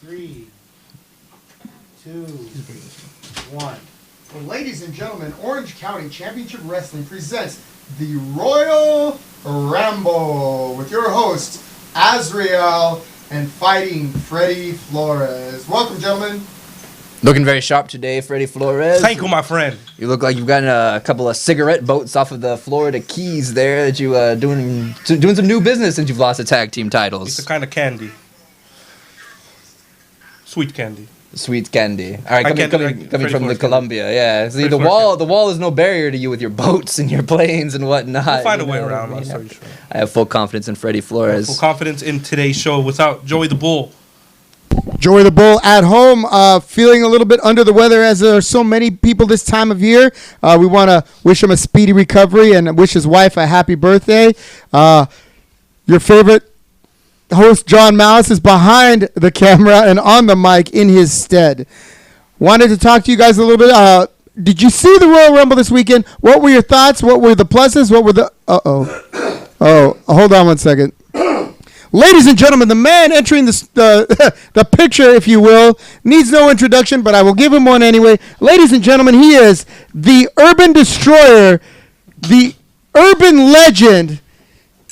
3, 2, 1. Well, ladies and gentlemen, Orange County Championship Wrestling presents the Royal Ramble with your hosts, Azriel and Fighting Freddy Flores. Welcome, gentlemen. Looking very sharp today, Freddy Flores. Thank you, my friend. You look like you've gotten a couple of cigarette boats off of the Florida Keys there that you doing some new business since you've lost the tag team titles. It's a kind of candy. Sweet candy. Sweet candy. All right, coming from the Columbia, yeah. See, the Flores wall is no barrier to you with your boats and your planes and whatnot. We'll find a way around. I have full confidence in Freddy Flores. Full confidence in today's show without Joey the Bull. Joey the Bull at home, feeling a little bit under the weather as there are so many people this time of year. We want to wish him a speedy recovery and wish his wife a happy birthday. Your favorite host, John Malice, is behind the camera and on the mic in his stead. Wanted to talk to you guys a little bit. Did you see the Royal Rumble this weekend? What were your thoughts? What were the pluses? What were the... Oh, hold on one second. Ladies and gentlemen, the man entering the picture, if you will, needs no introduction, but I will give him one anyway. Ladies and gentlemen, he is the urban destroyer, the urban legend,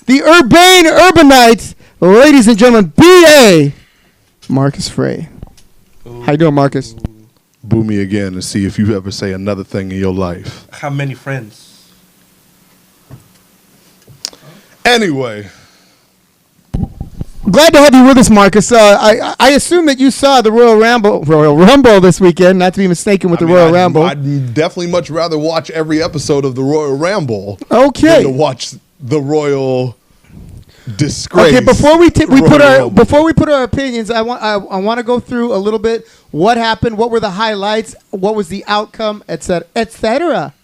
the urbane urbanite. Ladies and gentlemen, B.A. Marcus Frey. How you doing, Marcus? Boo me again and see if you ever say another thing in your life. How many friends? Anyway. Glad to have you with us, Marcus. I assume that you saw the Royal Rumble this weekend, not to be mistaken with the Royal Ramble. I'd definitely much rather watch every episode of the Royal Ramble than to watch the Royal Disgrace. Okay, before we put our opinions, I want to go through a little bit what happened, what were the highlights, what was the outcome, etc., etc.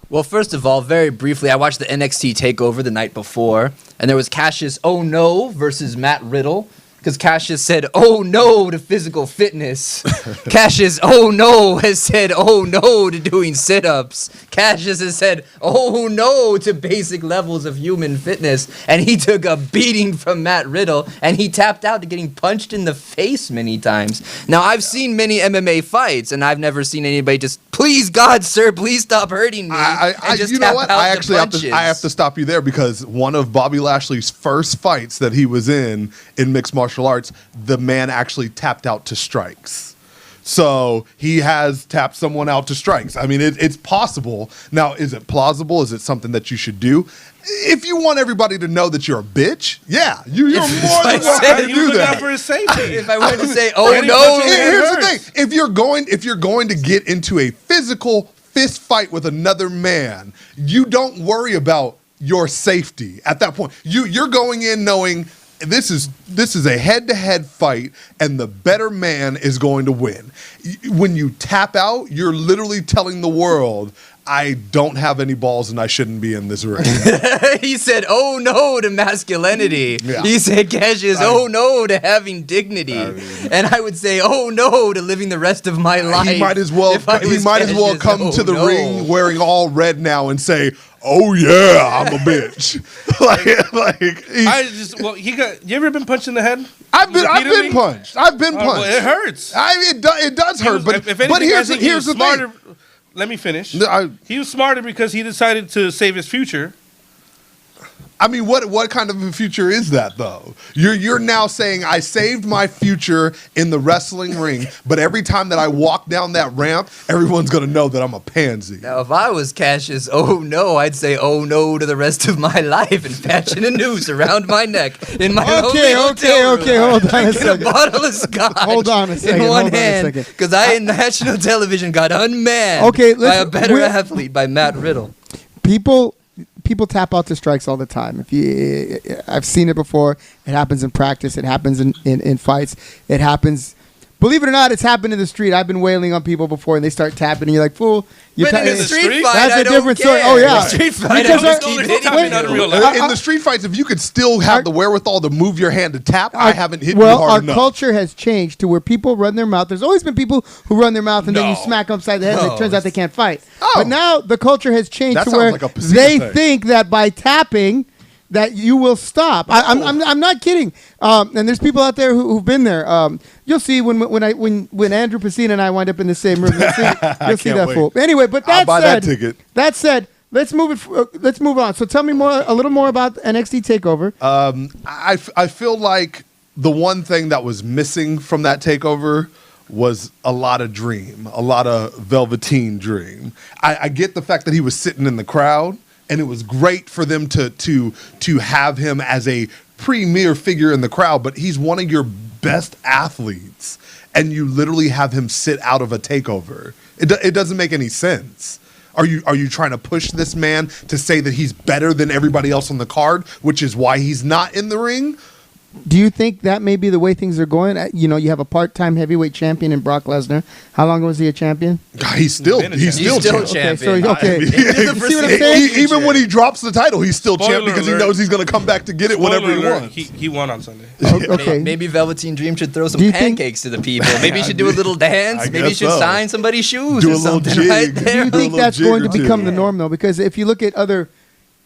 Well, first of all, very briefly, I watched the NXT TakeOver the night before, and there was Cassius Oh No versus Matt Riddle, because Cassius said oh no to physical fitness. Cassius Oh No has said oh no to doing sit-ups. Cassius has said oh no to basic levels of human fitness, and he took a beating from Matt Riddle, and he tapped out to getting punched in the face many times. Now, I've seen many MMA fights, and I've never seen anybody just, please God, sir, please stop hurting me. I have to stop you there because one of Bobby Lashley's first fights that he was in mixed martial arts, the man actually tapped out to strikes. So he has tapped someone out to strikes. I mean, it's possible. Now, is it plausible? Is it something that you should do? If you want everybody to know that you're a bitch, yeah, you're more than welcome to do that. For his safety. If I were to say, oh no, here's the thing: if you're going to get into a physical fist fight with another man, you don't worry about your safety at that point. You're going in knowing this is a head-to-head fight, and the better man is going to win. When you tap out, you're literally telling the world, I don't have any balls and I shouldn't be in this ring. He said, oh no to masculinity. Yeah. He said, Cassius, oh no to having dignity. And I would say, oh no to living the rest of my life. He might as well come to the ring wearing all red now and say, oh yeah, I'm a bitch. You ever been punched in the head? I've been punched. Well, it hurts. It does hurt. But here's the thing. Let me finish. He was smarter because he decided to save his future. I mean, what kind of a future is that, though? You're now saying I saved my future in the wrestling ring, but every time that I walk down that ramp, everyone's going to know that I'm a pansy. Now, if I was Cassius, oh no, I'd say oh no to the rest of my life and fashion a noose around my neck in my hotel room. Hold on a second. A bottle of scotch hold on a second. in one hand, because I in national television got unmanned by a better athlete, by Matt Riddle. People tap out to strikes all the time. I've seen it before. It happens in practice. It happens in fights. It happens. Believe it or not, it's happened in the street. I've been wailing on people before, and they start tapping, and you're like, fool. But in the street fight, that's a different story. Oh, yeah. Street fight, in the street fights, if you could still have the wherewithal to move your hand to tap, I haven't hit you hard enough. Well, our culture has changed to where people run their mouth. There's always been people who run their mouth, and then you smack them upside the head, and it turns out they can't fight. But now the culture has changed to where they think that by tapping, that you will stop. I'm not kidding. And there's people out there who've been there. You'll see when Andrew Pacina and I wind up in the same room. You'll see that wait. fool. Anyway, but I'll buy that ticket. That said, let's move on. So tell me a little more about NXT Takeover. I feel like the one thing that was missing from that takeover was a lot of Dream, a lot of Velveteen Dream. I get the fact that he was sitting in the crowd, and it was great for them to have him as a premier figure in the crowd, but he's one of your best athletes, and you literally have him sit out of a takeover. It doesn't make any sense. Are you trying to push this man to say that he's better than everybody else on the card, which is why he's not in the ring? Do you think that may be the way things are going? You know, you have a part-time heavyweight champion in Brock Lesnar. How long was he a champion? He's still champion. champion. Okay. I mean, You see what I'm saying? Even when he drops the title, he's still Spoiler champ because he alert. knows he's going to come back to get it whenever he Spoiler alert, wants. He won on Sunday. Okay. Maybe Velveteen Dream should throw some Do you think- pancakes to the people. Maybe he should do a little dance. I Maybe he guess should so. sign somebody's shoes Do or a little something jig. right Do there. you think little that's jig going or to become two. the norm, though? Because if you look at other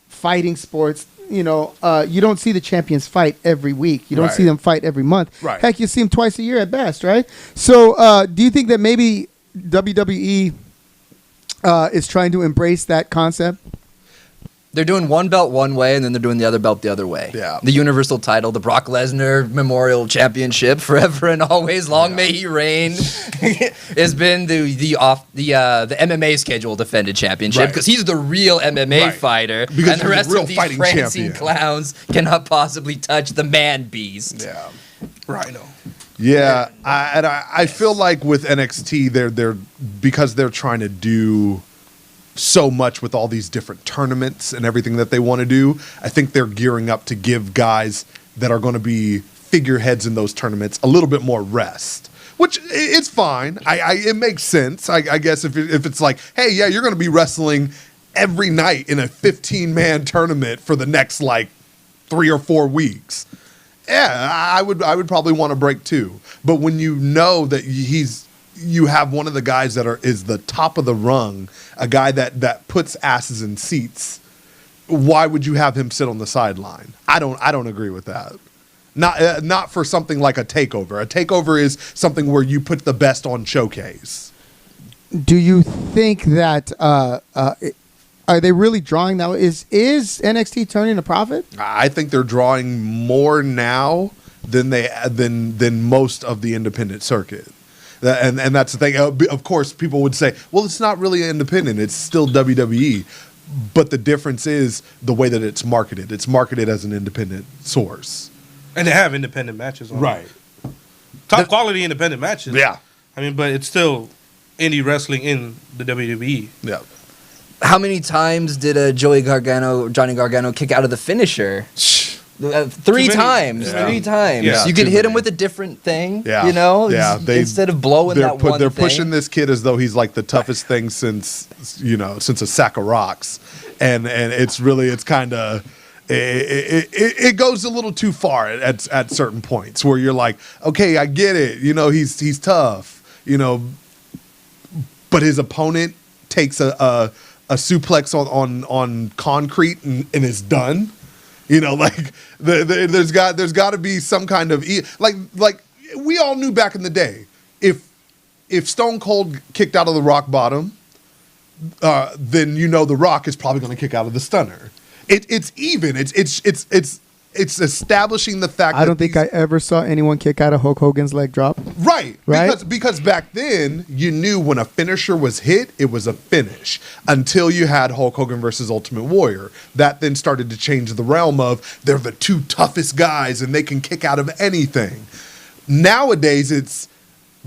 fighting sports, you know, you don't see the champions fight every week. You don't see Right. them fight every month. Right. Heck, you see them twice a year at best, right? So do you think that maybe WWE is trying to embrace that concept? They're doing one belt one way, and then they're doing the other belt the other way. Yeah. The Universal title, the Brock Lesnar Memorial Championship, forever and always, long may he reign, has been the MMA schedule defended championship Right. because he's the real MMA Right. fighter, Because and the he's a rest real of these fighting prancing champion. clowns cannot possibly touch the man beast. Yeah. Rhino. Yeah, I feel like with NXT, they're because they're trying to do so much with all these different tournaments and everything that they want to do. I think they're gearing up to give guys that are going to be figureheads in those tournaments a little bit more rest, which it's fine. It makes sense. I guess if it's like, hey, yeah, you're going to be wrestling every night in a 15-man tournament for the next like 3 or 4 weeks. Yeah, I would probably want a break too. But when you know that you have one of the guys that is the top of the rung, a guy that puts asses in seats, why would you have him sit on the sideline? I don't agree with that. Not for something like a takeover. A takeover is something where you put the best on showcase. Do you think that are they really drawing that? Is NXT turning a profit? I think they're drawing more now than most of the independent circuit. And that's the thing. Of course, people would say, well, it's not really independent. It's still WWE. But the difference is the way that it's marketed. It's marketed as an independent source. And they have independent matches on it. Top quality independent matches. Yeah. I mean, but it's still indie wrestling in the WWE. Yeah. How many times did Johnny Gargano kick out of the finisher? 3 times. Yeah. 3 times. Yeah, You could too hit him many. with a different thing. Yeah. You know? Yeah. Instead of blowing that one They're thing. pushing this kid as though he's like the toughest thing since a sack of rocks. And it's kind of it goes a little too far at certain points where you're like, okay, I get it. He's tough. But his opponent takes a suplex on concrete and is done. Like there's got to be some kind of like we all knew back in the day if Stone Cold kicked out of the rock bottom, then the Rock is probably going to kick out of the stunner. It's even. It's establishing the fact. I don't think I ever saw anyone kick out of Hulk Hogan's leg drop. Right. Right? Because back then, you knew when a finisher was hit, it was a finish. Until you had Hulk Hogan versus Ultimate Warrior. That then started to change the realm of they're the 2 toughest guys and they can kick out of anything. Nowadays, it's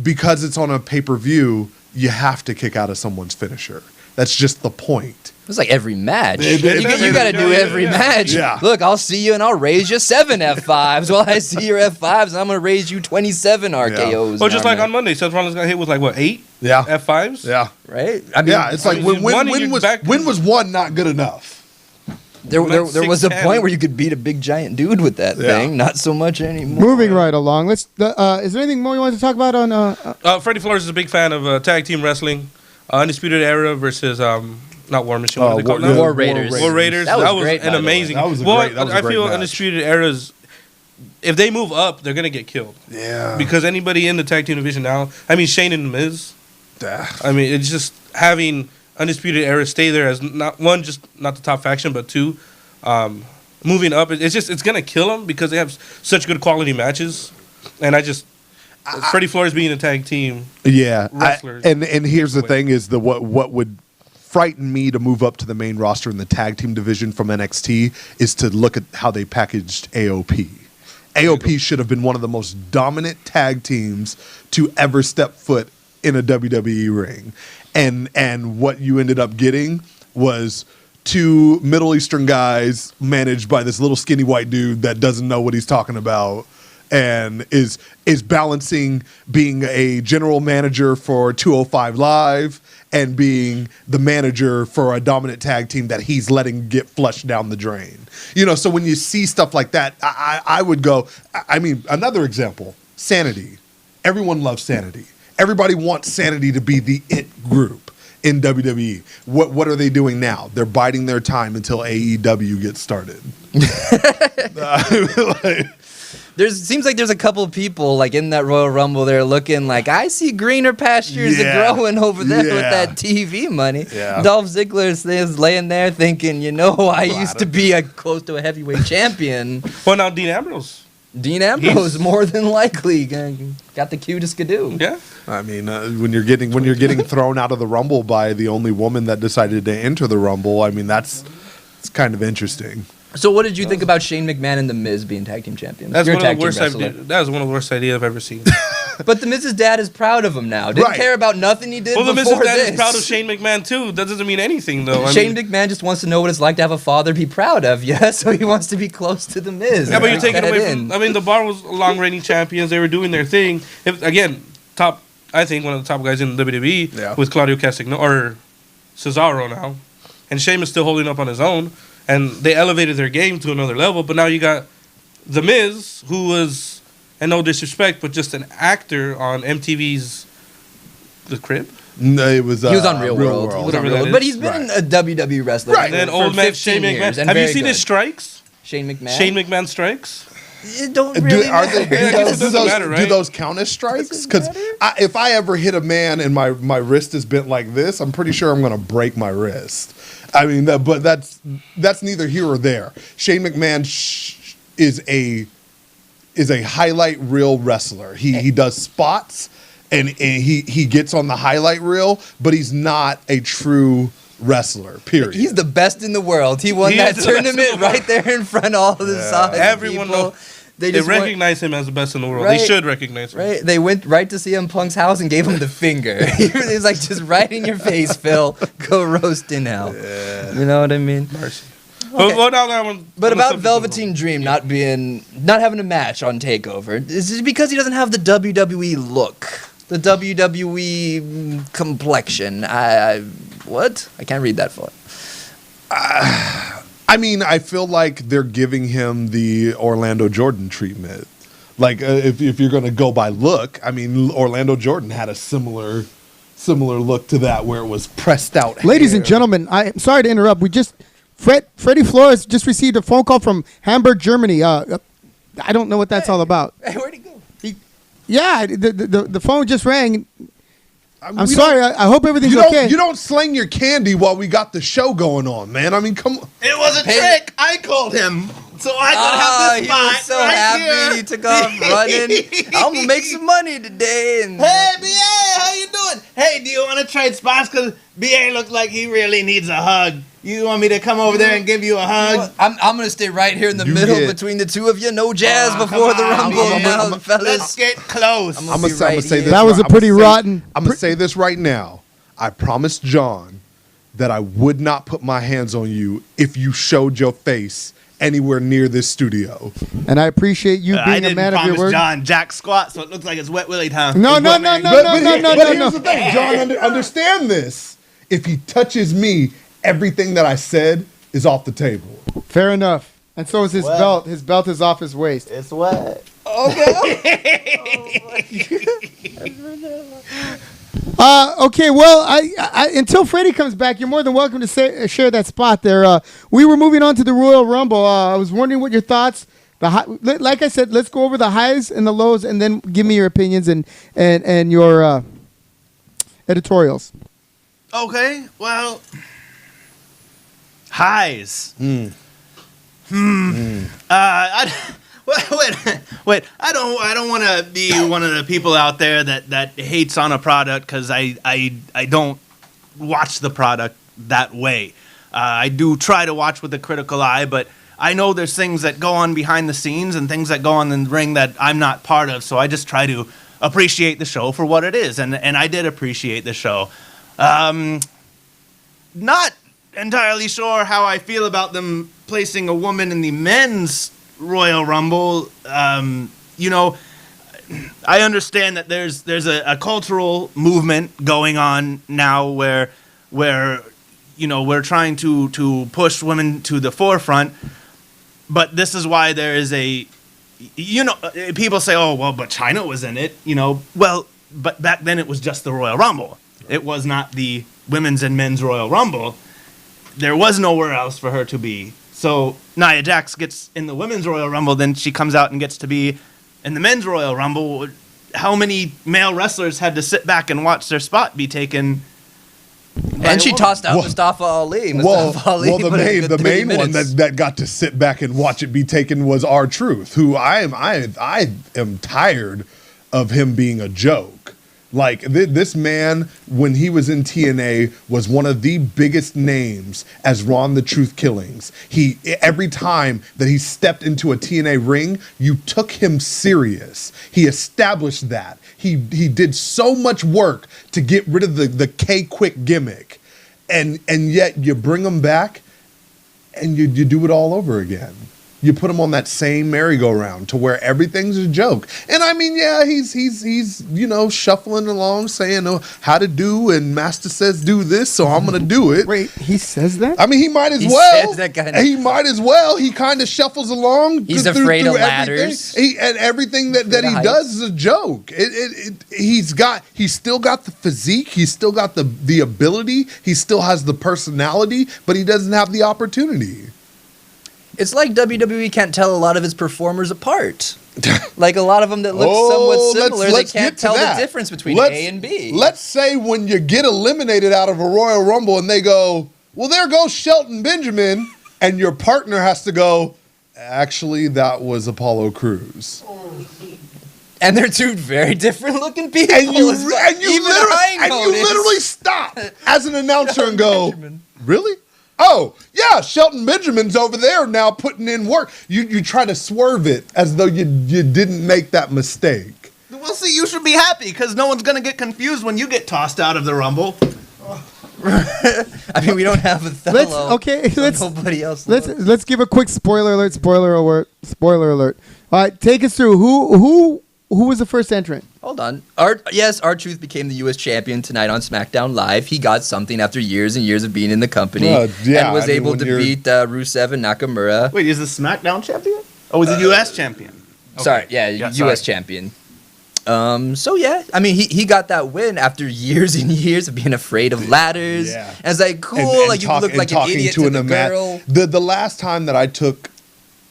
because it's on a pay-per-view, you have to kick out of someone's finisher. That's just the point. It's like every match. It You got to do every match. Yeah. Look, I'll see you and I'll raise you 7 F5s. Well, I see your F5s and I'm going to raise you 27 RKOs. Well, just now, like man. on Monday, Seth Rollins got hit with 8 Yeah. F5s? Yeah. Right? I mean, Yeah, it's like when was one not good enough? there was a 6'10". point where you could beat a big giant dude with that Yeah. thing. Not so much anymore. Moving right along. Is there anything more you want to talk about on? Freddie Flores is a big fan of tag team wrestling. Undisputed Era versus not War Machine. What are they called now? War Raiders. War Raiders. That was great, an by the way. amazing. That was a well, great- that was a I great feel match. Undisputed Era's. If they move up, they're gonna get killed. Yeah. Because anybody in the tag team division now, I mean Shane and Miz. I mean, it's just having Undisputed Era stay there as not one, just not the top faction, but two, moving up. It's gonna kill them because they have such good quality matches, and Freddie Flores being a tag team. Yeah, wrestlers. and here's the thing: is what would frighten me to move up to the main roster in the tag team division from NXT is to look at how they packaged AOP. AOP should have been one of the most dominant tag teams to ever step foot in a WWE ring, and what you ended up getting was two Middle Eastern guys managed by this little skinny white dude that doesn't know what he's talking about. And is balancing being a general manager for 205 Live and being the manager for a dominant tag team that he's letting get flushed down the drain. You know, so when you see stuff like that, I would go, I mean, another example, Sanity. Everyone loves Sanity. Everybody wants Sanity to be the it group in WWE. What are they doing now? They're biding their time until AEW gets started. Seems like there's a couple of people like in that Royal Rumble. They're looking like I see greener pastures growing over there with that TV money. Yeah. Dolph Ziggler is laying there thinking, I used to be close to a heavyweight champion. Well, now Dean Ambrose. Dean Ambrose more than likely got the cutest skidoo. Yeah. I mean, when you're getting thrown out of the Rumble by the only woman that decided to enter the Rumble, I mean it's kind of interesting. So what did you think about Shane McMahon and The Miz being tag team champions? That's You're one a of tag the team worst. wrestler. That was one of the worst ideas I've ever seen. But The Miz's dad is proud of him now. Didn't Right. care about nothing he did Well, the before Miz's dad this. is proud of Shane McMahon too. That doesn't mean anything though. Shane McMahon just wants to know what it's like to have a father be proud of you, so he wants to be close to The Miz. Yeah, but you're taking Get it away in. from. I mean, the Bar was long reigning champions. They were doing their thing. Again, top. I think one of the top guys in WWE Yeah. with Claudio Castagnoli or Cesaro now, and Sheamus still holding up on his own. And they elevated their game to another level. But now you got The Miz, who was, and no disrespect, but just an actor on MTV's The Crib. No, it was. He was on Real World. He was on Whatever Real that World. is. But he's been a WWE wrestler Right. for, And then for old man 15 Shane years. McMahon. And Have you very seen good. his strikes? Shane McMahon? Shane McMahon strikes? It don't really Are they, matter. I guess it doesn't matter, do right? those count as strikes? Doesn't Because matter. if I ever hit a man and my wrist is bent like this, I'm pretty sure I'm going to break my wrist. I mean, but that's neither here or there. Shane McMahon is a highlight reel wrestler. He does spots and he gets on the highlight reel, but he's not a true wrestler. Period. He's the best in the world. He won He that is the best in the tournament right there in front of all of the sides. Everyone people. knows. They They just went- recognize him as the best in the world. Right. They should recognize him. Right, they went right to CM Punk's house and gave him the finger. He was like, just right in your face, Phil. Go roast in hell. Yeah. You know what I mean? Mercy. Okay. But now that one. But on the about subject Velveteen Dream not having a match on Takeover, is it because he doesn't have the WWE look, the WWE complexion? What? I can't read that far. I mean, I feel like they're giving him the Orlando Jordan treatment. Like, if you're going to go by look, I mean, Orlando Jordan had a similar look to that, where it was pressed out. Ladies hair. and gentlemen, I'm sorry to interrupt. Freddie Flores just received a phone call from Hamburg, Germany. I don't know what that's all about. Hey, where'd he go? Yeah, the phone just rang. I'm We sorry. I hope everything's okay. You don't slang your candy while we got the show going on, man. I mean, come on. It was a Hey. trick. I called him. So I could have this he spot was so right happy. here. He took off running. I'm gonna make some money today. And Hey, BA, how you doing? Hey, do you want to trade spots? Because BA looks like he really needs a hug. You want me to come over there and give you a hug? I'm gonna stay right here in the You middle get- between the two of you. No jazz Oh, before come the on, Rumble, man. now, fellas. Let's get close. I'm I'm be gonna right say here. this. That was a pretty rotten- I'm gonna say this right now. I promised John that I would not put my hands on you if you showed your face anywhere near this studio. And I appreciate you I being a didn't man of your promise word. John Jack squat, so it looks like it's Wet Willie time. No, It's no, Wet no, Willie. no, But no, here's no. the thing, John. Understand this. If he touches me, everything that I said is off the table. Fair enough. And so is his Well- belt. His belt is off his waist. It's wet. Okay. Okay, well, I until Freddie comes back, you're more than welcome to share that spot there. We were moving on to the Royal Rumble. I was wondering what your thoughts. Like I said, let's go over the highs and the lows, and then give me your opinions and your editorials. Okay, well, highs. Wait. I don't want to be one of the people out there that hates on a product because I don't watch the product that way. I do try to watch with a critical eye, but I know there's things that go on behind the scenes and things that go on in the ring that I'm not part of. So I just try to appreciate the show for what it is, and I did appreciate the show. Not entirely sure how I feel about them placing a woman in the men's Royal Rumble. You know, I understand that there's a cultural movement going on now where you know, we're trying to push women to the forefront, but this is why there is a, you know, people say, oh well, but China was in it, you know. Well, but back then it was just the Royal Rumble. It was not the women's and men's Royal Rumble. There was nowhere else for her to be. So Nia Jax gets in the women's Royal Rumble, then she comes out and gets to be in the men's Royal Rumble. How many male wrestlers had to sit back and watch their spot be taken? And she tossed out Mustafa Ali. The main one that got to sit back and watch it be taken was R-Truth, who I am tired of him being a joke. Like, this man, when he was in TNA, was one of the biggest names as Ron the Truth Killings. Every time that he stepped into a TNA ring, you took him serious. He established that. He did so much work to get rid of the K-Quick gimmick. And yet you bring him back and you do it all over again. You put him on that same merry-go-round to where everything's a joke. And I mean, yeah, he's you know, shuffling along saying, oh, how to do, and Master says do this, so I'm going to do it. Wait, he says that? I mean, he might as well. He might as well. He kind of shuffles along. He's afraid of ladders. And everything that he does is a joke. He's still got the physique. He's still got the ability. He still has the personality, but he doesn't have the opportunity. It's like WWE can't tell a lot of its performers apart. Like a lot of them that look somewhat similar, they can't tell the difference between A and B. Let's say when you get eliminated out of a Royal Rumble and they go, well, there goes Shelton Benjamin, and your partner has to go, actually, that was Apollo Crews. And they're two very different looking people. And you literally stop as an announcer and go, really? Oh, yeah, Shelton Benjamin's over there now putting in work. You try to swerve it as though you didn't make that mistake. Well, see, you should be happy because no one's going to get confused when you get tossed out of the Rumble. I mean, we don't have Othello. Nobody else. Let's give a quick spoiler alert. Spoiler alert. All right, take us through. Who was the first entrant? Hold on. R-Truth became the U.S. champion tonight on SmackDown Live. He got something after years and years of being in the company and was able to beat Rusev and Nakamura. Wait, is the SmackDown champion? Oh, he's the U.S. champion. Okay. Sorry, U.S. champion. So yeah, I mean, he got that win after years and years of being afraid of ladders. Yeah. And it's like, cool, and you look like an idiot to the girl. The last time that I took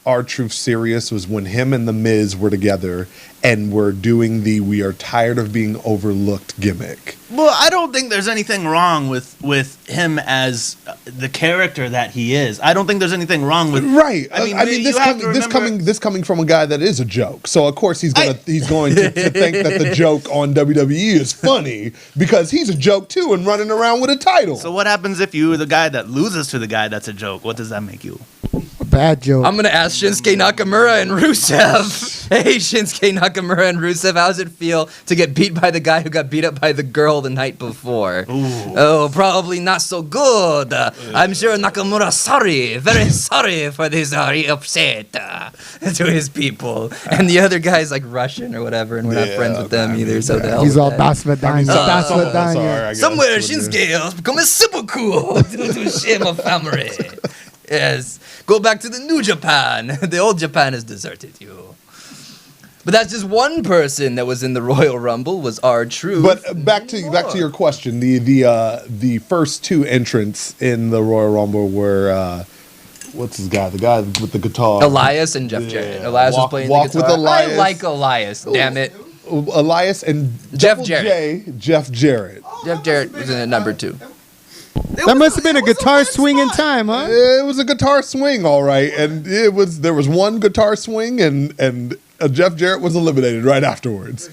R-Truth serious was when him and The Miz were together and were doing the "we are tired of being overlooked" gimmick. Well, I don't think there's anything wrong with him as the character that he is. I don't think there's anything wrong with I mean, this coming from a guy that is a joke. So of course he's going to think that the joke on WWE is funny because he's a joke too and running around with a title. So what happens if you're the guy that loses to the guy that's a joke? What does that make you? A bad joke. I'm gonna ask Shinsuke Nakamura and Rusev. Hey, Shinsuke Nakamura and Rusev, how does it feel to get beat by the guy who got beat up by the girl the night before? Ooh. Oh, probably not so good. I'm sure Nakamura's very sorry for this upset to his people. And the other guy's like Russian or whatever, and we're not friends with them either. So the hell he's all that. Somewhere Shinsuke has become super cool to share my family. Yes. Go back to the New Japan. The old Japan has deserted you. But that's just one person that was in the Royal Rumble was R-Truth. But back to your question, the first two entrants in the Royal Rumble were what's his guy? The guy with the guitar. Elias and Jeff Jarrett. Elias was playing the guitar. With Elias. I like Elias. Damn it. Elias and Jeff Double Jarrett. J, Jeff Jarrett. Jeff Jarrett was in at number 2. That must have been a guitar swing in time, huh? It was a guitar swing, all right, and there was one guitar swing, and Jeff Jarrett was eliminated right afterwards.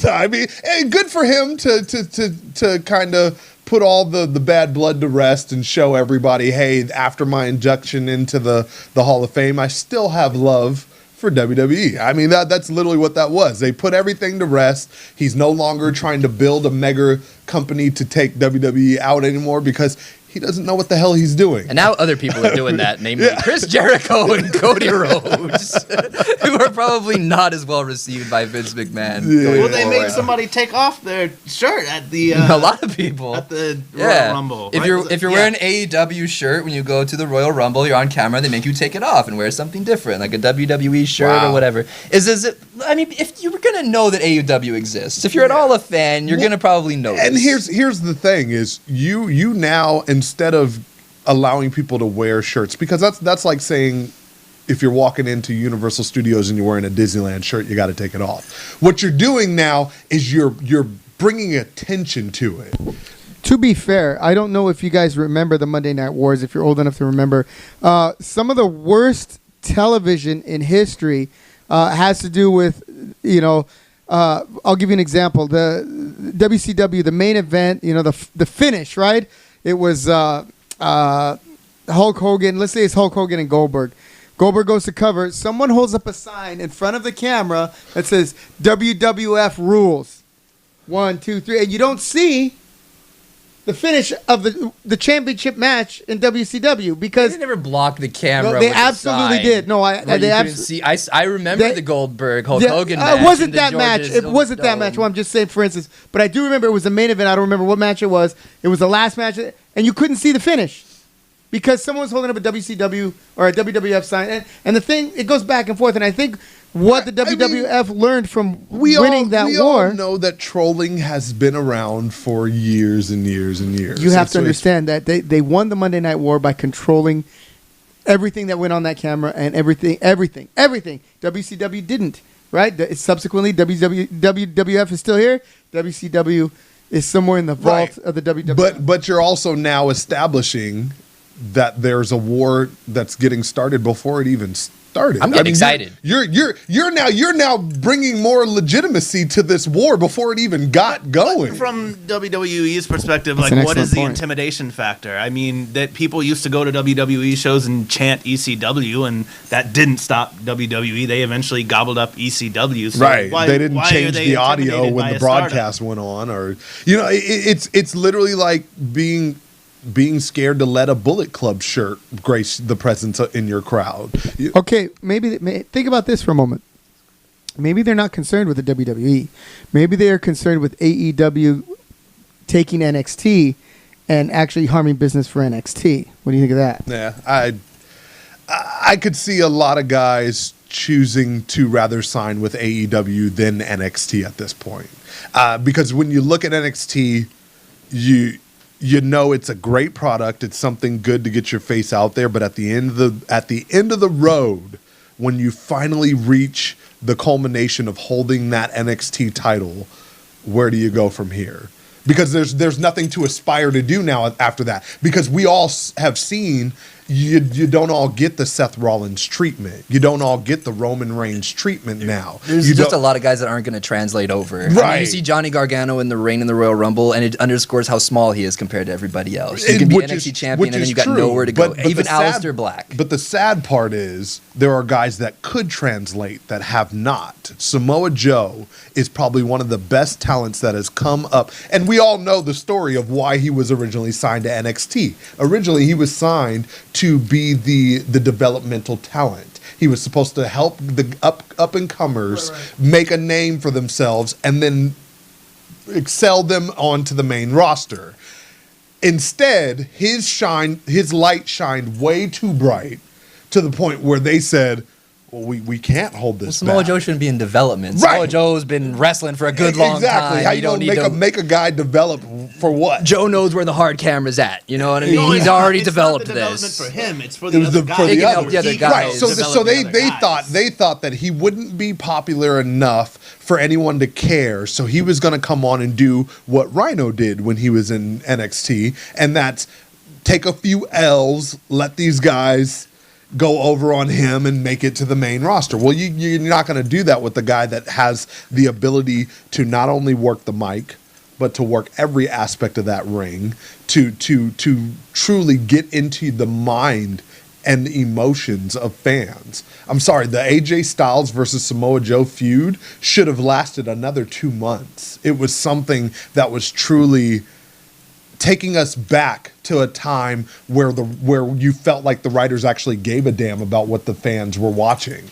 I mean, good for him to kind of put all the bad blood to rest and show everybody, hey, after my induction into the Hall of Fame, I still have love for WWE. I mean, that's literally what that was. They put everything to rest. He's no longer trying to build a mega company to take WWE out anymore because he doesn't know what the hell he's doing. And now other people are doing that, namely Chris Jericho and Cody Rhodes, who are probably not as well received by Vince McMahon. Well, they made somebody take off their shirt at the a lot of people at the Royal Rumble. If right? you're wearing an AEW shirt when you go to the Royal Rumble, you're on camera. They make you take it off and wear something different, like a WWE shirt or whatever. I mean, if you were gonna know that AEW exists, if you're at all a fan, you're gonna probably know. And here's the thing: is you now, instead of allowing people to wear shirts, because that's like saying if you're walking into Universal Studios and you're wearing a Disneyland shirt, you got to take it off. What you're doing now is you're bringing attention to it. To be fair, I don't know if you guys remember the Monday Night Wars, if you're old enough to remember. Some of the worst television in history has to do with, I'll give you an example. The WCW, the main event, the finish, right? It was Hulk Hogan. Let's say it's Hulk Hogan and Goldberg. Goldberg goes to cover. Someone holds up a sign in front of the camera that says WWF rules. 1, 2, 3. And you don't see the finish of the championship match in WCW because they never blocked the camera. No, they absolutely did. No, I remember the Goldberg Hulk Hogan match. It wasn't that match. It wasn't that match. Well, I'm just saying, for instance. But I do remember it was the main event. I don't remember what match it was. It was the last match, and you couldn't see the finish because someone was holding up a WCW or a WWF sign. And the thing, it goes back and forth. And I think what the WWF learned from winning that war. We all know that trolling has been around for years and years and years. You have to understand that they won the Monday Night War by controlling everything that went on that camera and everything. WCW didn't, right? Subsequently, WWF is still here. WCW is somewhere in the vault of the WWF. But you're also now establishing that there's a war that's getting started before it even started. I'm getting excited. You're now bringing more legitimacy to this war before it even got going. From WWE's perspective, like, what is the intimidation factor? I mean, that people used to go to WWE shows and chant ECW, and that didn't stop WWE. They eventually gobbled up ECW. So right. They didn't change the audio when the broadcast went on, or it's literally like being scared to let a Bullet Club shirt grace the presence in your crowd. Okay, maybe think about this for a moment. Maybe they're not concerned with the WWE. Maybe they are concerned with AEW taking NXT and actually harming business for NXT. What do you think of that? Yeah, I could see a lot of guys choosing to rather sign with AEW than NXT at this point. Because when you look at NXT, you know it's a great product. It's something good to get your face out there. But at the end of the road, when you finally reach the culmination of holding that NXT title, where do you go from here? Because there's nothing to aspire to do now after that. Because we all have seen you don't all get the Seth Rollins treatment. You don't all get the Roman Reigns treatment now. There's just a lot of guys that aren't going to translate over. Right. I mean, you see Johnny Gargano in the reign in the Royal Rumble, and it underscores how small he is compared to everybody else. You can be NXT champion, and then you got nowhere to go. Even Aleister Black. But the sad part is there are guys that could translate that have not. Samoa Joe is probably one of the best talents that has come up. And we all know the story of why he was originally signed to NXT. Originally, he was signed to be the developmental talent. He was supposed to help the up and comers make a name for themselves and then excel them onto the main roster. Instead, his light shined way too bright to the point where they said, well, we can't hold this Samoa back. Joe shouldn't be in development. Right. Samoa Joe's been wrestling for a good long Exactly. time. How you don't gonna need to. make a guy develop for what? Joe knows where the hard camera's at. You know what I mean? No, He's it's not- already it's not developed the development this. for him. It's for It the was other for guys. the He can help others. the other He guys. Right. So develop so the they other they guys. thought that he wouldn't be popular enough for anyone to care. So he was going to come on and do what Rhino did when he was in NXT, and that's take a few L's, let these guys go over on him and make it to the main roster. Well, you're not going to do that with the guy that has the ability to not only work the mic, but to work every aspect of that ring, to truly get into the mind and the emotions of fans. I'm sorry, the AJ Styles versus Samoa Joe feud should have lasted another 2 months. It was something that was truly taking us back to a time where you felt like the writers actually gave a damn about what the fans were watching.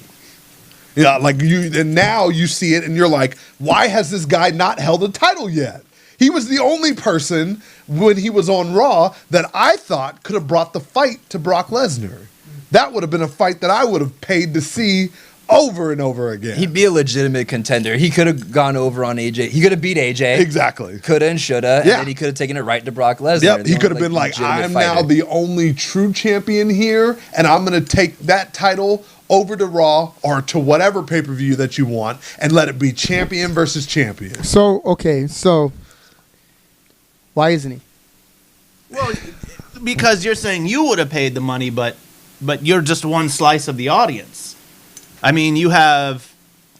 Yeah, and now you see it and you're like, why has this guy not held a title yet? He was the only person when he was on Raw that I thought could have brought the fight to Brock Lesnar. That would have been a fight that I would have paid to see over and over again. He'd be a legitimate contender. He could have gone over on AJ. He could have beat AJ. Exactly. Coulda and shoulda. And Yeah. then he could have taken it right to Brock Lesnar. Yep, the he only, could have been like, legitimate I'm now fighter. the only true champion here, and I'm going to take that title over to Raw or to whatever pay-per-view that you want and let it be champion versus champion. So why isn't he? Well, because you're saying you would have paid the money, but you're just one slice of the audience. I mean, you have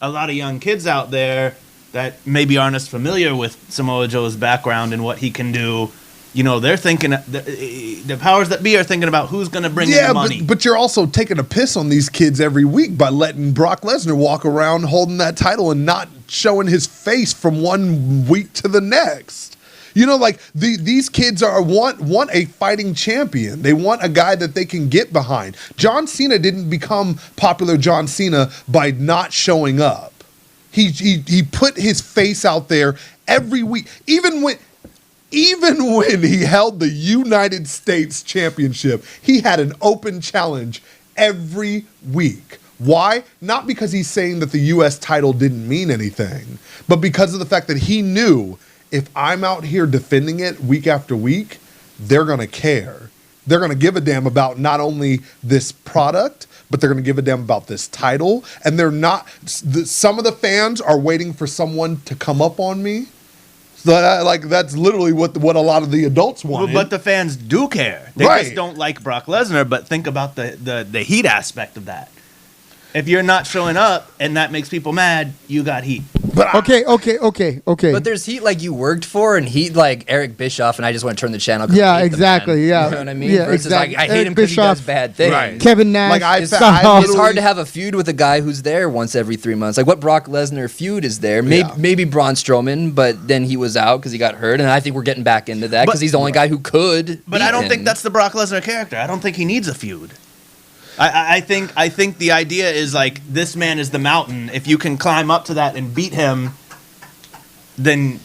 a lot of young kids out there that maybe aren't as familiar with Samoa Joe's background and what he can do. You know, they're thinking, the powers that be are thinking about who's going to bring in the money. But you're also taking a piss on these kids every week by letting Brock Lesnar walk around holding that title and not showing his face from one week to the next. You know, like these kids want a fighting champion. They want a guy that they can get behind. John Cena didn't become popular John Cena by not showing up. He put his face out there every week, even when he held the United States Championship. He had an open challenge every week. Why? Not because he's saying that the U.S. title didn't mean anything, but because of the fact that he knew, if I'm out here defending it week after week, they're going to care. They're going to give a damn about not only this product, but they're going to give a damn about this title. And they're not, some of the fans are waiting for someone to come up on me. So that's literally what a lot of the adults want. But the fans do care. They Right. just don't like Brock Lesnar, but think about the heat aspect of that. If you're not showing up and that makes people mad, you got heat. Okay. But there's heat like you worked for and heat like Eric Bischoff, and I just want to turn the channel. 'cause Yeah, I hate the exactly, man. yeah. You know what I mean? Yeah, Versus exactly. like, I hate Eric him because he does Bischoff, bad things. Right. Kevin Nash. Like, I It's, literally- it's hard to have a feud with a guy who's there once every 3 months. Like what Brock Lesnar feud is there? Maybe, Yeah. maybe Braun Strowman, but then he was out because he got hurt, and I think we're getting back into that because But- he's the only guy who could. But beat I don't think him. that's the Brock Lesnar character. I don't think he needs a feud. I think the idea is like this man is the mountain. If you can climb up to that and beat him, then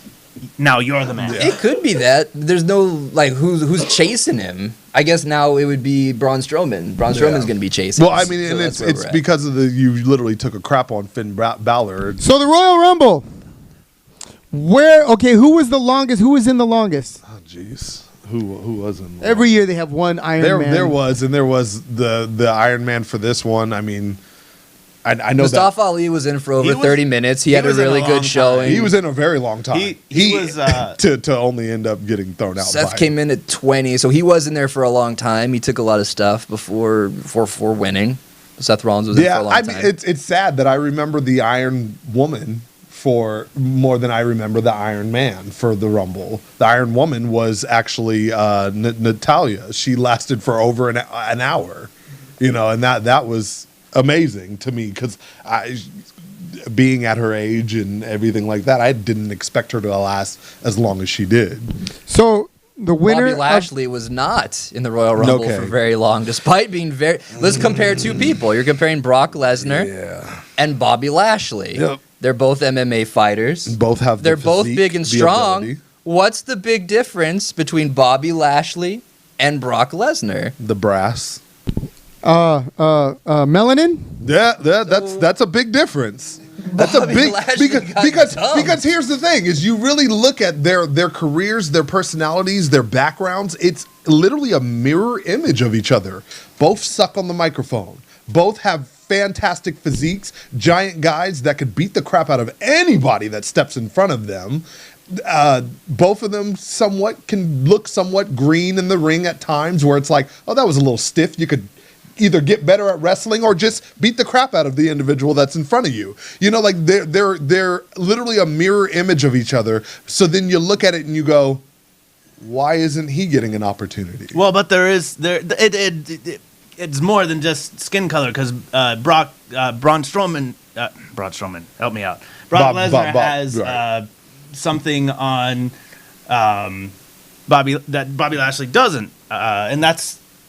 now you're the man. It could be that. There's no like who's chasing him. I guess now it would be Braun Strowman. Braun Strowman's going to be chasing. Well, I us, mean, so and that's where it's we're at. because of you literally took a crap on Finn Balor. So the Royal Rumble. Who was the longest? Who was in the longest? Oh, jeez. Who wasn't? Every year they have one Iron Man. There was the Iron Man for this one. I mean, I know Mustafa Ali was in for over He was- 30 minutes. He he had a was in a really long good time. showing. he was in a very long time. He was, to only end up getting thrown out. Seth by came in at 20, so he was in there for a long time. He took a lot of stuff before winning. Seth Rollins was in for a long I time. mean, it's sad that I remember the Iron Woman for more than I remember the Iron Man for the Rumble. The Iron Woman was actually Natalia. She lasted for over an hour, and that was amazing to me because being at her age and everything like that, I didn't expect her to last as long as she did. So the winner. Bobby Lashley was not in the Royal Rumble Okay. for very long, despite being very. Let's compare two people. You're comparing Brock Lesnar and Bobby Lashley. Yep. They're both MMA fighters. Both have. They're the both physique, big and the strong. ability, What's the big difference between Bobby Lashley and Brock Lesnar? the brass. Melanin. That's a big difference. That's a Bobby big Lashley got because here's the thing: is you really look at their careers, their personalities, their backgrounds. It's literally a mirror image of each other. Both suck on the microphone. Both have fantastic physiques, giant guys that could beat the crap out of anybody that steps in front of them. Both of them can look somewhat green in the ring at times, where it's like, oh, that was a little stiff. You could either get better at wrestling or just beat the crap out of the individual that's in front of you. You know, like they're literally a mirror image of each other. So then you look at it and you go, why isn't he getting an opportunity? Well, but it's more than just skin color, because Braun Strowman, help me out. Brock Lesnar has right. something on Bobby Lashley doesn't, and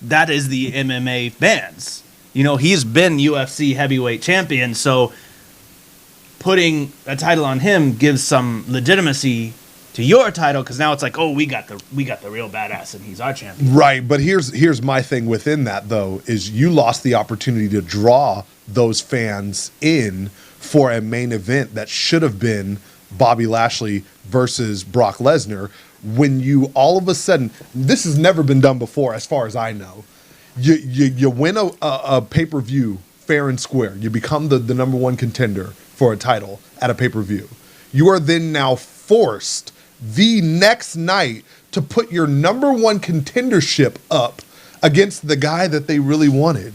that is the MMA fans. You know, he's been UFC heavyweight champion, so putting a title on him gives some legitimacy to your title, because now it's like, oh, we got the real badass, and he's our champion. Right, but here's my thing within that, though, is you lost the opportunity to draw those fans in for a main event that should have been Bobby Lashley versus Brock Lesnar, when you all of a sudden, this has never been done before as far as I know, you win a pay-per-view fair and square. You become the number one contender for a title at a pay-per-view. You are then now forced the next night to put your number one contendership up against the guy that they really wanted,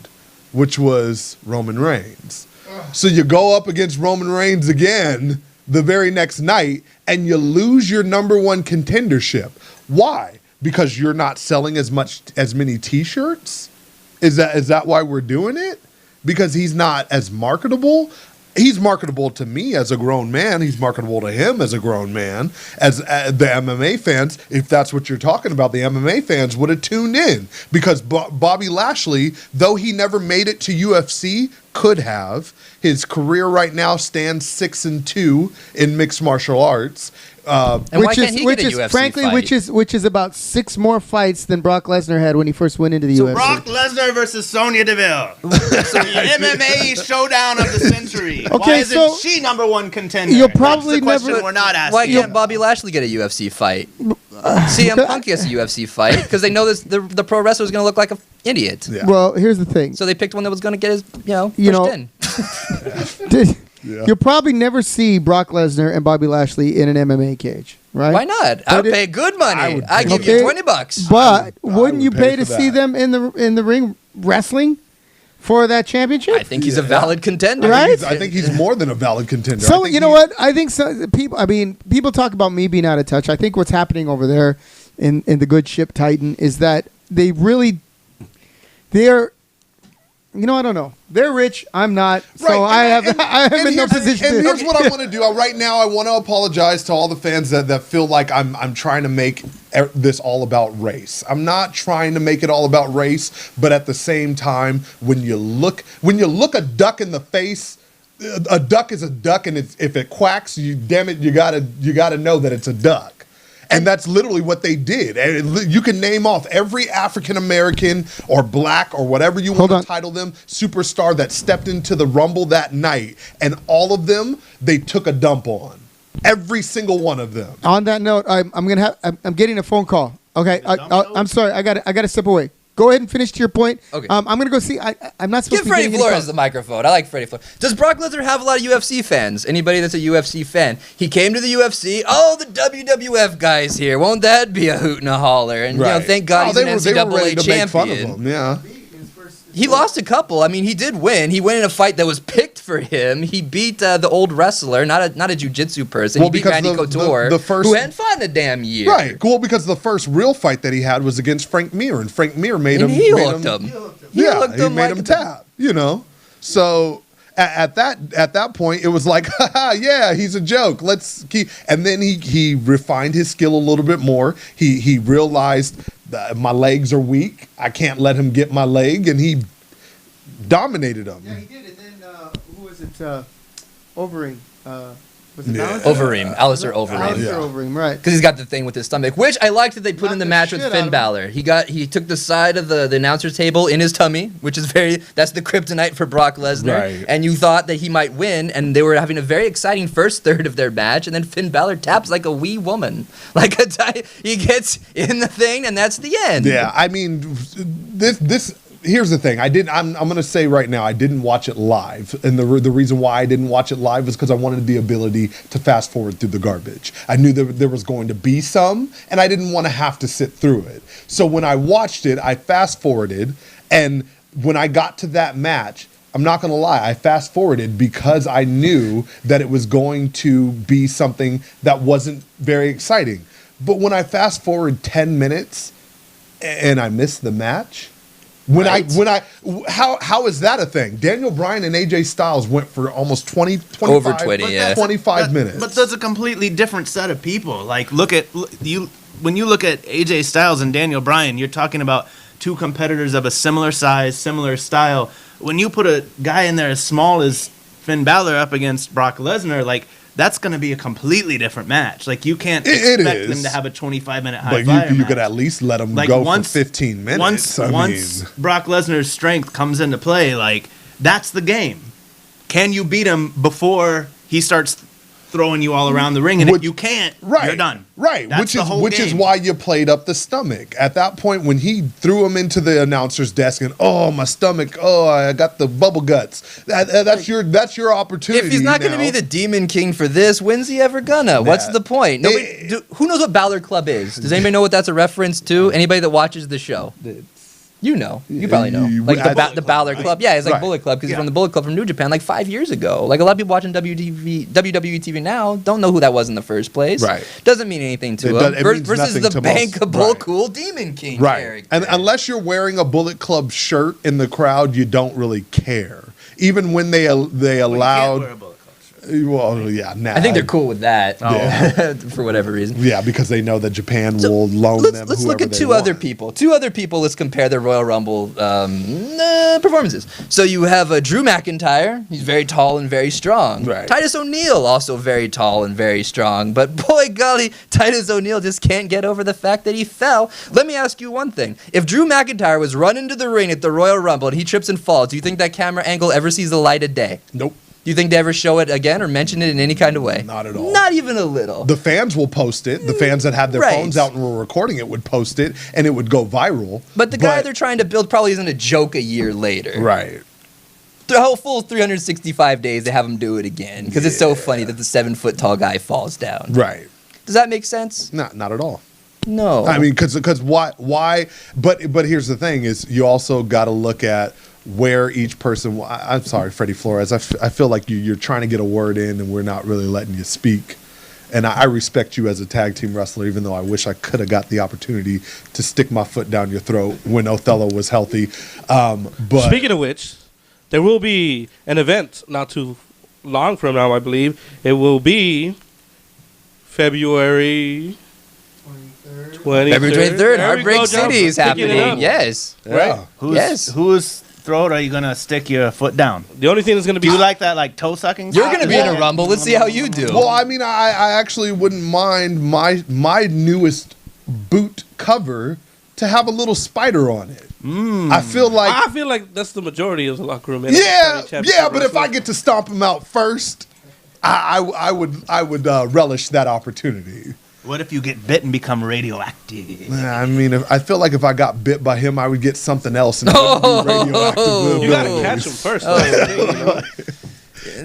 which was Roman Reigns. So you go up against Roman Reigns again the very next night, and you lose your number one contendership. Why? Because you're not selling as many T-shirts? Is that why we're doing it? Because he's not as marketable? He's marketable to me as a grown man. He's marketable to him as a grown man. As the MMA fans, if that's what you're talking about, the MMA fans would have tuned in, because Bobby Lashley, though he never made it to UFC, could have. His career right now stands 6-2 in mixed martial arts. And why can't he get a UFC frankly, fight? which is about 6 more fights than Brock Lesnar had when he first went into the UFC. Brock Lesnar versus Sonya Deville. The MMA showdown of the century. Okay, Why isn't so she number one contender? you'll probably That's the question never- we're not asking. Why can't Bobby Lashley get a UFC fight? CM Punk gets a UFC fight because they know the pro wrestler is going to look like an idiot. Yeah. Well, here's the thing. So they picked one that was going to get his, pushed in. You'll probably never see Brock Lesnar and Bobby Lashley in an MMA cage, right? Why not? I would pay good money. would I'd pay- give you $20. But wouldn't would you pay pay to for see that. them in the ring wrestling for that championship? I think he's a valid contender. Right? I think he's more than a valid contender. I So think you know he- what? I think people talk about me being out of touch. I think what's happening over there in the good ship Titan is that they're. I don't know. They're rich. I'm not. So Right, I'm in no here's- position. And to, here's what I want to do. Right now, I want to apologize to all the fans that feel like I'm trying to make this all about race. I'm not trying to make it all about race, but at the same time, when you look a duck in the face, a duck is a duck, and if it quacks, you gotta know that it's a duck. And that's literally what they did. And you can name off every African American or black or whatever you want to title them superstar that stepped into the Rumble that night, and all of them they took a dump on. Every single one of them. On that note, I'm getting a phone call. Okay, I'm sorry. I got to step away. Go ahead and finish to your point. Okay. I'm gonna go see. I'm not supposed Give to be Freddie getting any Flores calls. the microphone. I like Freddie Flores. Does Brock Lesnar have a lot of UFC fans? Anybody that's a UFC fan? He came to the UFC. Oh, the WWF guy's here. Won't that be a hoot and a holler? And thank God he's an NCAA champion. Yeah. He lost a couple. I mean, he did win. He went in a fight that was picked for him. He beat the old wrestler, not a jiu-jitsu person. Well, he beat because Randy Couture, who hadn't fought in a damn year. Right. Cool. Because the first real fight that he had was against Frank Mir, and Frank Mir made And him. he made hooked him. He made like him tap. So at that point, it was like, yeah, he's a joke. Let's keep. And then he refined his skill a little bit more. He realized that my legs are weak. I can't let him get my leg, and he dominated him. Yeah, he did. And then who was it? Overing. Was it Yeah. Valentine? Alistair Overeem. Alistair Yeah. Overeem, right. Because he's got the thing with his stomach, which I liked that they put Knocked in the the match with shit out Finn of Balor. He took the side of the announcer table in his tummy, which is that's the kryptonite for Brock Lesnar. Right. And you thought that he might win, and they were having a very exciting first third of their match, and then Finn Balor taps like a wee woman, he gets in the thing, and that's the end. Yeah, I mean, this. Here's the thing. I'm going to say right now, I didn't watch it live, and the reason why I didn't watch it live was because I wanted the ability to fast forward through the garbage. I knew that there was going to be some, and I didn't want to have to sit through it. So when I watched it, I fast forwarded, and when I got to that match, I'm not going to lie, I fast forwarded because I knew that it was going to be something that wasn't very exciting. But when I fast forward 10 minutes and I missed the match, how is that a thing? Daniel Bryan and AJ Styles went for almost 25 Over 20, yeah. 25 minutes. But that's a completely different set of people. Like, when you look at AJ Styles and Daniel Bryan, you're talking about two competitors of a similar size, similar style. When you put a guy in there as small as Finn Balor up against Brock Lesnar, like, that's going to be a completely different match. Like, you can't expect them to have a 25-minute high flyer But you match. could at least let them Like, go once- for 15 minutes. Once Brock Lesnar's strength comes into play, like, that's the game. Can you beat him before he starts throwing you all around the ring? And if you can't, you're done. Right, That's the whole which is game. why you played up the stomach. At that point, when he threw him into the announcer's desk and my stomach, I got the bubble guts. That's your opportunity. If he's not going to be the Demon King for this, when's he ever gonna? What's the point? Who knows what Balor Club is? Does anybody know what that's a reference to? Anybody that watches the show? You know. You probably know. Like the Balor Club. Yeah, it's like Right. Bullet Club because he's from the Bullet Club from New Japan like 5 years ago. Like a lot of people watching WWE TV now don't know who that was in the first place. Right. Doesn't mean anything to It them. does- it means Versus nothing the to most. bankable, Right. cool Demon King Right. character. And unless you're wearing a Bullet Club shirt in the crowd, you don't really care. Even when they allowed. Well, yeah, nah, I think they're cool with that Yeah. for whatever reason. Yeah, because they know that Japan will loan them. Let's look whoever at they two want. other people. Two other people. Let's compare their Royal Rumble performances. So you have Drew McIntyre. He's very tall and very strong. Right. Titus O'Neil also very tall and very strong. But boy golly, Titus O'Neil just can't get over the fact that he fell. Let me ask you one thing. If Drew McIntyre was run into the ring at the Royal Rumble and he trips and falls, do you think that camera angle ever sees the light of day? Nope. Do you think they ever show it again or mention it in any kind of way? Not at all. Not even a little. The fans will post it. The fans that had their Right. phones out and were recording it would post it, and it would go viral. But the guy they're trying to build probably isn't a joke a year later. Right. The whole full 365 days, they have him do it again because it's so funny that the 7-foot tall guy falls down. Right. Does that make sense? Not at all. No. I mean, because why? But here's the thing: is you also got to look at where each person. I'm sorry, Freddie Flores. I feel like you're trying to get a word in, and we're not really letting you speak. And I respect you as a tag team wrestler, even though I wish I could have got the opportunity to stick my foot down your throat when Othello was healthy. But Speaking of which, there will be an event not too long from now, I believe. It will be February 23rd. February 23rd, There we Heartbreak go, John. City is Picking it happening. up. Yes. yeah. Yes. Whose throat are you going to stick your foot down? The only thing that's going to be... Do you like that, like, toe-sucking? You're going to be in a Yeah. Rumble. Let's see how you do. Well, I mean, I actually wouldn't mind my newest boot cover to have a little spider on it. I feel like that's the majority of the locker room. yeah, but if I get to stomp him out first, I would relish that opportunity. What if you get bit and become radioactive? I mean, I feel like if I got bit by him, I would get something else. And radioactive You got to abilities. catch him first. though.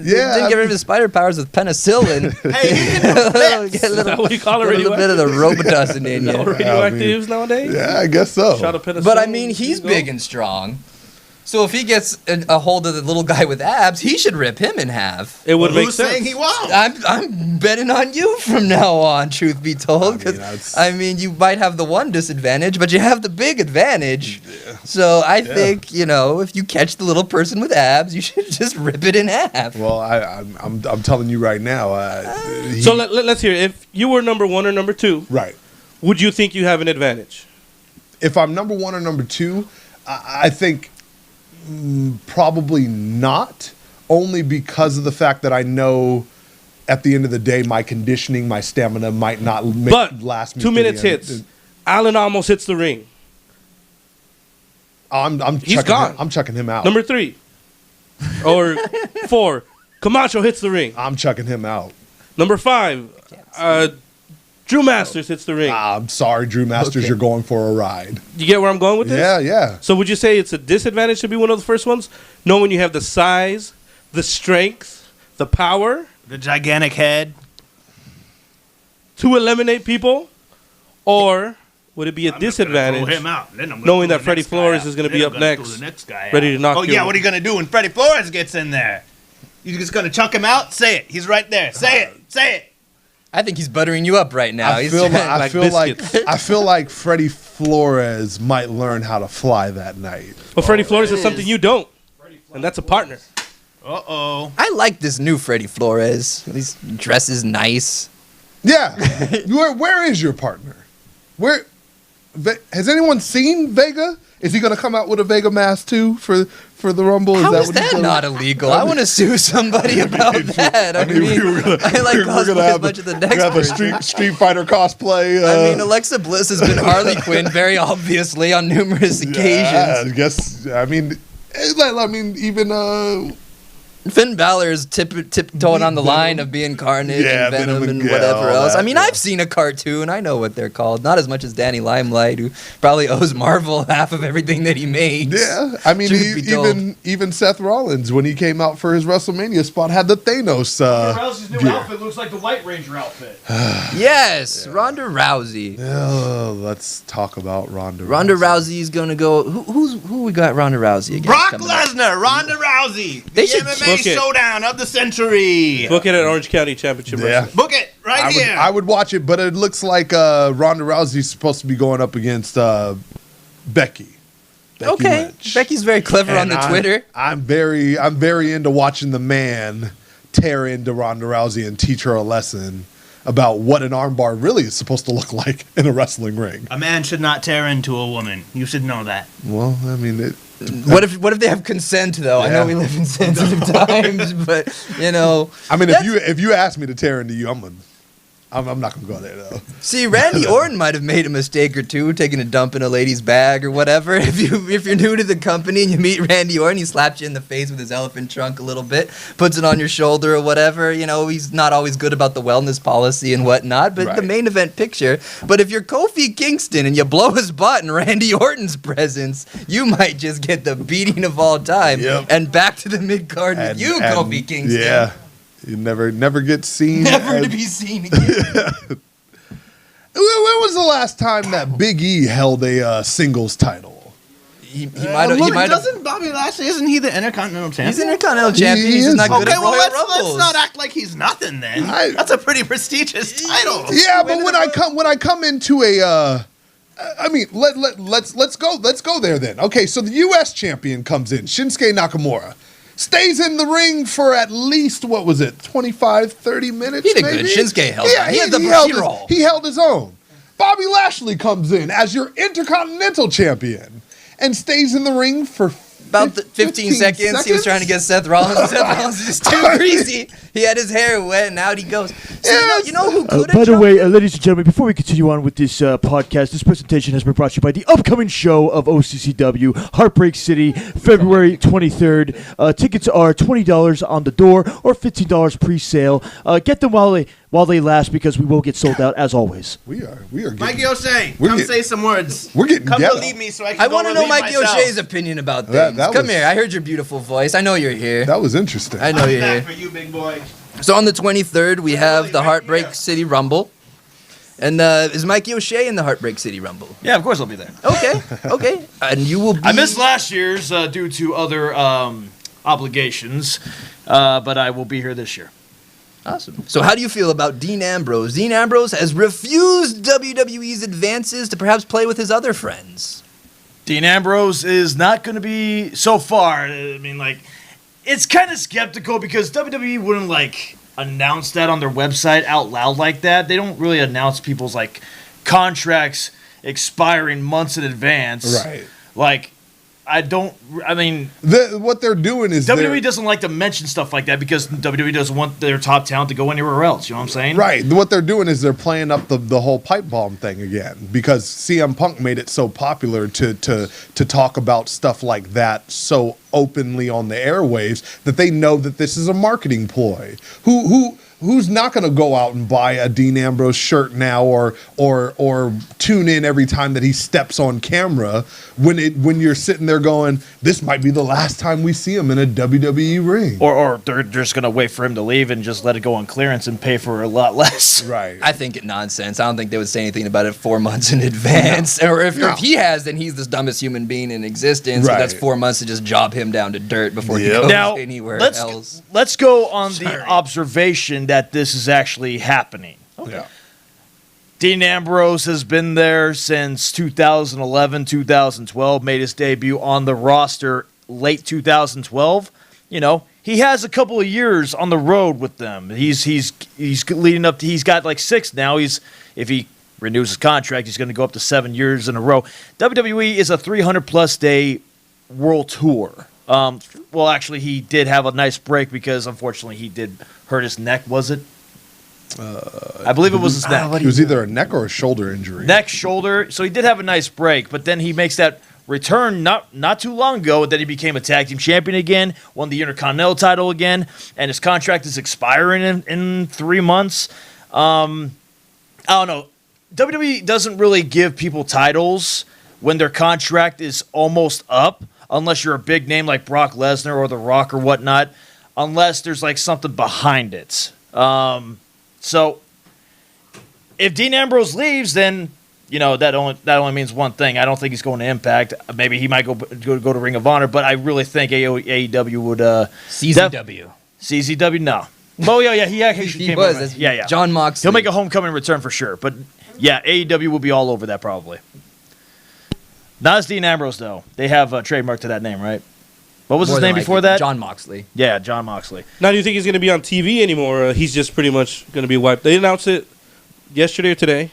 Yeah, Didn't get rid of his spider powers with penicillin. Hey, you can do flips. Get a Is that what you call it, little bit of the Robitussin in No you. radioactives nowadays? Yeah, I guess so. Shot of penicillin. But I mean, he's big and strong. So if he gets a hold of the little guy with abs, he should rip him in half. It would make Who's sense. saying he won't? I'm betting on you from now on, truth be told. I Because mean, that's- I mean, you might have the one disadvantage, but you have the big advantage. So I think, if you catch the little person with abs, you should just rip it in half. Well, I'm telling you right now. So let's hear it. If you were number one or number two, right. would you think you have an advantage? If I'm number one or number two, I think probably not. Only because of the fact that I know at the end of the day, my conditioning, my stamina might not But last me. 2 to the minutes end. hits. Allen almost hits the ring. He's gone. I'm chucking him out. Number 3 or 4, Camacho hits the ring. I'm chucking him out. Number 5, Drew Masters hits the ring. I'm sorry, Drew Masters, you're going for a ride. You get where I'm going with this? Yeah. So would you say it's a disadvantage to be one of the first ones, knowing you have the size, the strength, the power, The gigantic head. to eliminate people, or would it be a disadvantage Throw him out. Then I'm gonna knowing throw that the Freddie next guy Flores out. is gonna Then be I'm up gonna next, throw the next guy ready out. to knock Oh you yeah, out? what are you gonna do when Freddie Flores gets in there? You just gonna chuck him out? Say it. He's right there. Say it. Say it. I think he's buttering you up right now. I He's feel trying- like biscuits. I feel like Freddie Flores might learn how to fly that night. But Freddie Flores is something you don't, and that's a partner. Uh-oh. I like this new Freddie Flores. He's dresses nice. Yeah. Where is your partner? Has anyone seen Vega? Is he going to come out with a Vega mask too for the Rumble? How is what he's that gonna- not illegal? I want to sue somebody about that. I mean, I like cosplay as much as the next have a person. Street Fighter cosplay. I mean, Alexa Bliss has been Harley Quinn very obviously on numerous occasions. Yeah, I guess. I mean, even Finn Balor is tiptoeing on the line of being Carnage Yeah, and Venom Venom and and whatever all else. that, I mean, yeah. I've seen a cartoon. I know what they're called. Not as much as Danny Limelight, who probably owes Marvel half of everything that he makes. yeah. I mean, Truth be told. even Seth Rollins when he came out for his WrestleMania spot had the Thanos. Rouse's new gear. outfit looks like the White Ranger outfit. Yes, Ronda Rousey. Oh, let's talk about Ronda. Ronda Rousey's gonna go. Who we got? Ronda Rousey against? Brock coming up? Lesnar, Ronda Rousey. They The should MMA book it. showdown of the century. Book it at Orange County Championship Yeah. Wrestling. Book it right here. I would watch it, but it looks like Ronda Rousey's supposed to be going up against Becky. Okay, Lynch. Becky's very clever on And the Twitter. I'm very into watching the man tear into Ronda Rousey and teach her a lesson about what an armbar really is supposed to look like in a wrestling ring. A man should not tear into a woman. You should know that. Well, I mean, What if they have consent though? I know Yeah. we live in sensitive times, but you know. I mean, That's- if you ask me to tear into you, I'm not gonna go there though. See, Randy Orton might have made a mistake or two, taking a dump in a lady's bag or whatever. If you're new to the company and you meet Randy Orton, he slaps you in the face with his elephant trunk a little bit, puts it on your shoulder or whatever. You know, he's not always good about the wellness policy and whatnot, but the Right. main event picture. But if you're Kofi Kingston and you blow his butt in Randy Orton's presence, you might just get the beating of all time. Yep. And back to the mid card with you, Kofi Kingston. Yeah, you never get seen. Never as- to be seen again. When was the last time that Big E held a singles title? He might have. Doesn't Bobby Lashley? Isn't he the Intercontinental Champion? He's Intercontinental Champion. He He's just is. not good Okay, at well Royal let's Rumbles. not act like he's nothing then. I- That's a pretty prestigious title. Yeah, but when I come into a, I mean, let's go there then. Okay, so the U.S. champion comes in, Shinsuke Nakamura, stays in the ring for at least, what was it, 25, 30 minutes? He did maybe? good. Shinsuke held Yeah, on. He had the held Bushiroll. he held his own. Bobby Lashley comes in as your Intercontinental champion and stays in the ring for About 15 seconds, he was trying to get Seth Rollins. Seth Rollins is just too greasy. He had his hair wet, and out he goes. So you know who could have By the way, ladies and gentlemen, before we continue on with this podcast, this presentation has been brought to you by the upcoming show of OCCW, Heartbreak City, February 23rd. Tickets are $20 on the door or $15 pre-sale. Get them while they last, because we will get sold out as always. We are getting, Mikey O'Shea, We're come getting- say some words. we're getting Come ghetto. relieve me so I can I go want to know relieve Mikey myself. O'Shea's opinion about things. That Come was- here. I heard your beautiful voice. I know you're here. That was interesting. I know I'm you're back here. for you, big boy. So on the 23rd, we have the right Heartbreak here. City Rumble. And is Mikey O'Shea in the Heartbreak City Rumble? Yeah, of course I'll be there. Okay, okay. And you will be... I missed last year's due to other obligations, but I will be here this year. Awesome. So how do you feel about Dean Ambrose? Dean Ambrose has refused WWE's advances to perhaps play with his other friends. Dean Ambrose is not going to be, so far, I mean, like, it's kind of skeptical because WWE wouldn't, like, announce that on their website out loud like that. They don't really announce people's, like, contracts expiring months in advance. Right. Like, I mean, What they're doing is WWE doesn't like to mention stuff like that because WWE doesn't want their top talent to go anywhere else. You know what I'm saying? right. What they're doing is they're playing up the whole pipe bomb thing again because CM Punk made it so popular to talk about stuff like that so openly on the airwaves that they know that this is a marketing ploy. Who's not going to go out and buy a Dean Ambrose shirt now or tune in every time that he steps on camera when you're sitting there going, this might be the last time we see him in a WWE ring. Or they're just gonna wait for him to leave and just let it go on clearance and pay for a lot less. Right. I think it nonsense. I don't think they would say anything about it 4 months in advance. No. Or if No. he has, then he's the dumbest human being in existence. Right. So that's 4 months to just job him down to dirt before he Yep. goes Now anywhere let's else. go on the observation that this is actually happening. Yeah. Dean Ambrose has been there since 2011, 2012, made his debut on the roster late 2012. You know, he has a couple of years on the road with them. He's leading up to, he's got like 6 now. If he renews his contract, he's going to go up to 7 years in a row. WWE is a 300+ day world tour. Well, actually, he did have a nice break because unfortunately he did hurt his neck, was it? I believe it was his neck. It was either a neck or a shoulder injury. Neck, shoulder. So he did have a nice break, but then he makes that return not too long ago. Then he became a tag team champion again, won the Intercontinental title again, and his contract is expiring in 3 months. I don't know. WWE doesn't really give people titles when their contract is almost up, unless you're a big name like Brock Lesnar or The Rock or whatnot, unless there's like something behind it. So if Dean Ambrose leaves, then you know that only means one thing. I don't think he's going to Impact. Maybe he might go to Ring of Honor, but I really think AEW would CZW. CZW. No. Oh yeah, he actually He came was. over. That's Yeah. John Moxley. He'll make a homecoming return for sure. But yeah, AEW will be all over that probably. Not as Dean Ambrose though. They have a trademark to that name, right? What was More his than name likely. before that? John Moxley. Yeah, John Moxley. Now, do you think he's going to be on TV anymore? Or he's just pretty much going to be wiped. They announced it yesterday or today.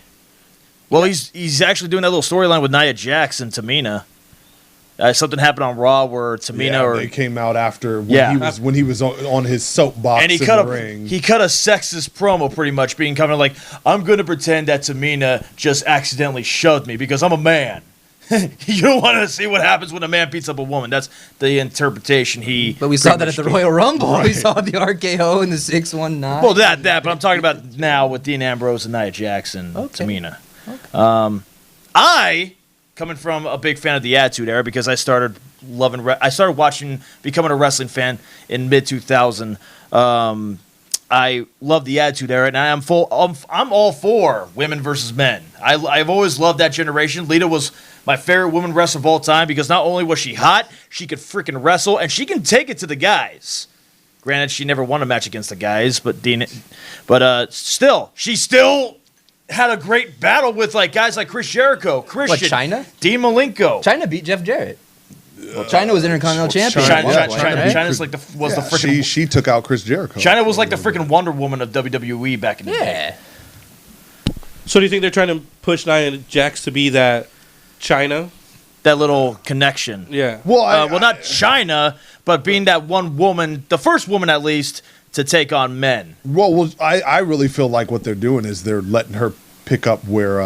Well, he's actually doing that little storyline with Nia Jax and Tamina. Something happened on Raw where Tamina they came out after when he was on his soapbox and he in cut the ring. He cut a sexist promo pretty much, being kind of like, I'm going to pretend that Tamina just accidentally shoved me because I'm a man. You don't want to see what happens when a man beats up a woman. That's the interpretation he. But we saw pretty that at much the gave. Royal Rumble. We saw the RKO and the 619. Well, that, but I'm talking about now with Dean Ambrose and Nia Jax and Tamina. Okay. I, coming from a big fan of the Attitude Era because I started becoming a wrestling fan in mid 2000. I love the Attitude Era, and I'm all for women versus men. I've always loved that generation. Lita was my favorite woman wrestler of all time because not only was she hot, she could freaking wrestle, and she can take it to the guys. Granted, she never won a match against the guys, but she still had a great battle with like guys like Chris Jericho, Christian, China? Dean Malenko. China beat Jeff Jarrett. Well, China was Intercontinental champion. China's like was the freaking. She took out Chris Jericho. China was like the freaking Wonder Woman of WWE back in the day. So do you think they're trying to push Nia Jax to be that China? That little connection. Yeah. Well, not China, but being that one woman, the first woman at least, to take on men. Well, I really feel like what they're doing is they're letting her pick up where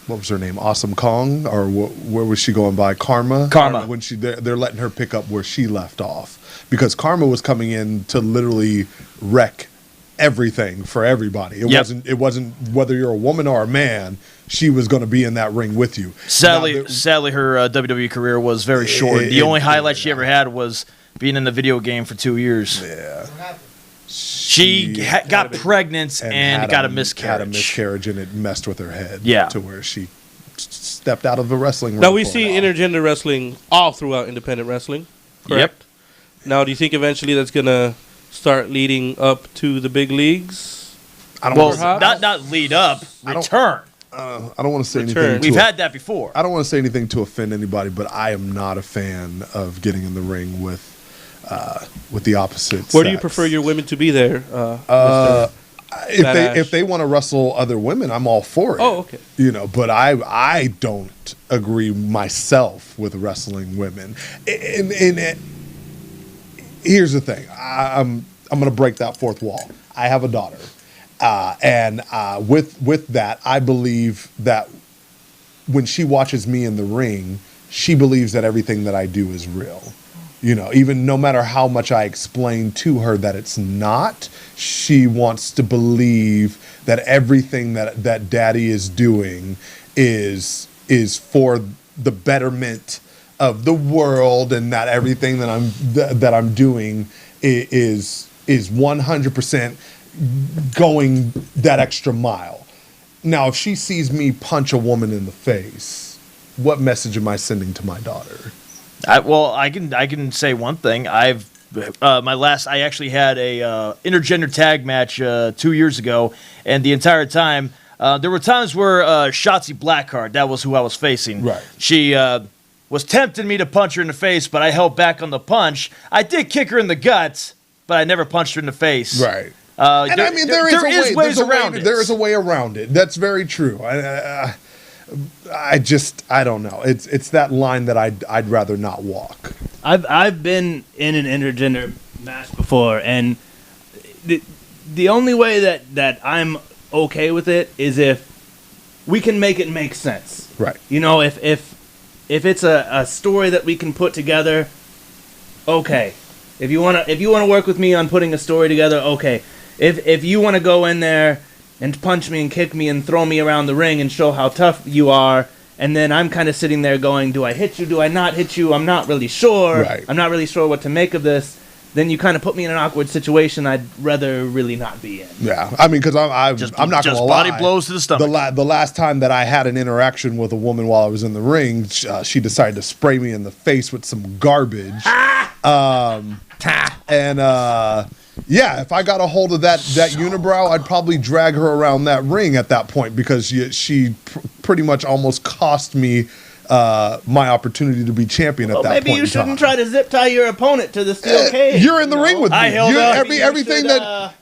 what was her name, Awesome Kong, or where was she going by, Karma? When they're letting her pick up where she left off because Karma was coming in to literally wreck everything for everybody. It wasn't whether you're a woman or a man. She was going to be in that ring with you. Sadly, her WWE career was very short. The only highlight she ever had was being in the video game for 2 years. Yeah. She got pregnant and got a miscarriage. Had a miscarriage, and it messed with her head. Yeah. To where she stepped out of the wrestling ring. Now, we see intergender wrestling all throughout independent wrestling, correct? Yep. Now, do you think eventually that's going to start leading up to the big leagues? Not lead up, return. I don't want to say anything. We've had that before. I don't want to say anything to offend anybody, but I am not a fan of getting in the ring with the opposite Where do you sex. prefer your women to be there? If they want to wrestle other women, I'm all for it. Oh, okay. But I don't agree myself with wrestling women. And here's the thing. I'm going to break that fourth wall. I have a daughter. And with that, I believe that when she watches me in the ring, she believes that everything that I do is real. Even no matter how much I explain to her that it's not, she wants to believe that everything that Daddy is doing is for the betterment of the world, and that everything that I'm doing is 100% going that extra mile. Now, if she sees me punch a woman in the face, what message am I sending to my daughter? I can say one thing. I actually had a intergender tag match 2 years ago, and the entire time there were times where Shotzi Blackheart, that was who I was facing. Right. She was tempting me to punch her in the face, but I held back on the punch. I did kick her in the guts, but I never punched her in the face. Right. There is ways around it. There is a way around it. That's very true. I don't know. It's that line that I'd rather not walk. I've been in an intergender match before, and the only way that I'm okay with it is if we can make it make sense. Right. If it's a story that we can put together, okay. If you wanna work with me on putting a story together, okay. If you wanna go in there and punch me and kick me and throw me around the ring and show how tough you are, and then I'm kind of sitting there going, do I hit you? Do I not hit you? I'm not really sure. Right. I'm not really sure what to make of this. Then you kind of put me in an awkward situation I'd rather really not be in. Yeah, because I'm not going to lie. Body blows to the stomach. The last time that I had an interaction with a woman while I was in the ring, she decided to spray me in the face with some garbage. Yeah, if I got a hold of that unibrow, I'd probably drag her around that ring at that point, because she pretty much almost cost me my opportunity to be champion at that point. Maybe you shouldn't try to zip tie your opponent to the steel cage. You're in the ring with me. I held up. Everything that.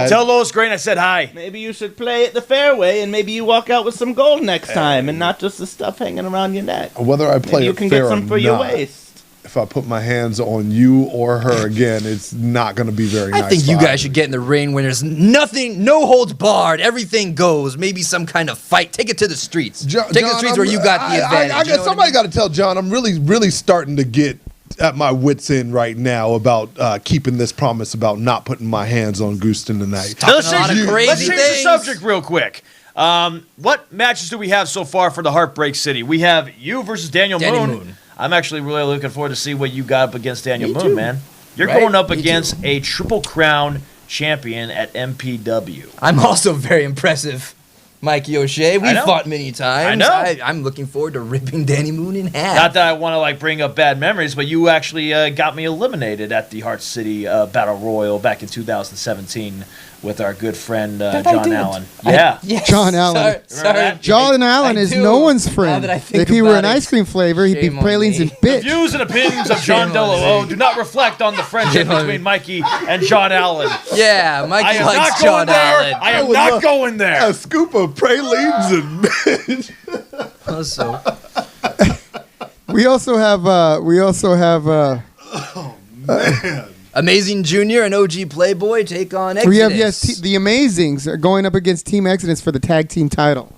Tell Lois Green I said hi. Maybe you should play it the fair way, and maybe you walk out with some gold next time, and not just the stuff hanging around your neck. Whether I play maybe you it can fair get some for or your not, waist. if I put my hands on you or her again, it's not going to be very nice. I think you guys should get in the ring when there's nothing, no holds barred, everything goes. Maybe some kind of fight. Take it to the streets. Take it to the streets where you got the advantage. Somebody got to tell John, I'm really starting to get at my wits' end right now about keeping this promise about not putting my hands on Gustin tonight. Let's a lot of crazy change things. the subject real quick. What matches do we have so far for the Heartbreak City? We have you versus Daniel Moon. I'm actually really looking forward to see what you got up against Daniel Moon, too. man. You're Right? going up Me against too. a Triple Crown champion at MPW. I'm also very impressive, Mikey O'Shea. We know. fought many times. I know. I'm looking forward to ripping Danny Moon in half. Not that I want to bring up bad memories, but you actually got me eliminated at the Heart City Battle Royal back in 2017 with our good friend John Allen. Yeah. Yes. John Allen. Sorry. John Allen I is do. no one's Now friend. that I think If he were about an it, ice cream flavor, he'd be shame on pralines me. and The bitch. views and opinions of John Shame on DeLo me. do not reflect on the friendship Shame on between me. Mikey and John Allen. Yeah, Mikey I am likes not going John there. Allen. I am not going there. A scoop of pralines and Also, We also have Amazing Junior and OG Playboy take on Exodus. we have the Amazings are going up against Team Exodus for the tag team title.